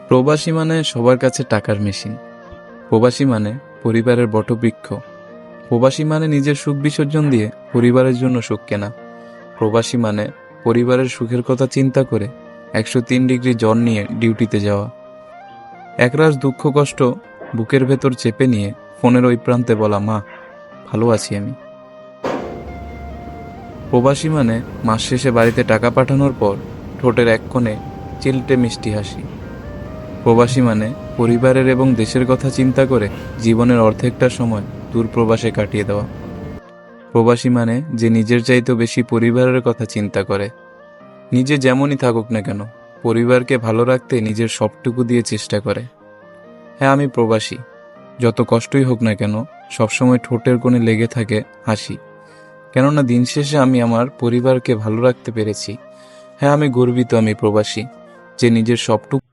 প্রবাসী মানে সবার কাছে টাকার মেশিন। প্রবাসী মানে পরিবারের বটবৃক্ষ। প্রবাসী মানে নিজের সুখ বিসর্জন দিয়ে পরিবারের জন্য সুখ কেনা। প্রবাসী মানে পরিবারের সুখের কথা চিন্তা করে 103 ডিগ্রি জ্বর নিয়ে ডিউটিতে যাওয়া। একরাশ দুঃখ কষ্ট বুকের ভেতর চেপে নিয়ে ফোনের ওই প্রান্তে বলা, মা, ভালো আছি আমি। প্রবাসী মানে মাস শেষে বাড়িতে টাকা পাঠানোর পর ঠোঁটের এক কোণে চিলটে মিষ্টি হাসি। প্রবাসী মানে পরিবারের এবং দেশের কথা চিন্তা করে জীবনের অর্ধেকটা সময় দূর প্রবাসে কাটিয়ে দেওয়া। প্রবাসী মানে যে নিজের চাইতেও বেশি পরিবারের কথা চিন্তা করে। নিজে যেমনই থাকুক না কেন, পরিবারকে ভালো রাখতে নিজের সবটুকু দিয়ে চেষ্টা করে। হ্যাঁ, আমি প্রবাসী। যত কষ্টই হোক না কেন, সবসময় ঠোঁটের কোণে লেগে থাকে হাসি। কেননা দিন শেষে আমি আমার পরিবারকে ভালো রাখতে পেরেছি। হ্যাঁ, আমি গর্বিত, আমি প্রবাসী যে নিজের সবটুকু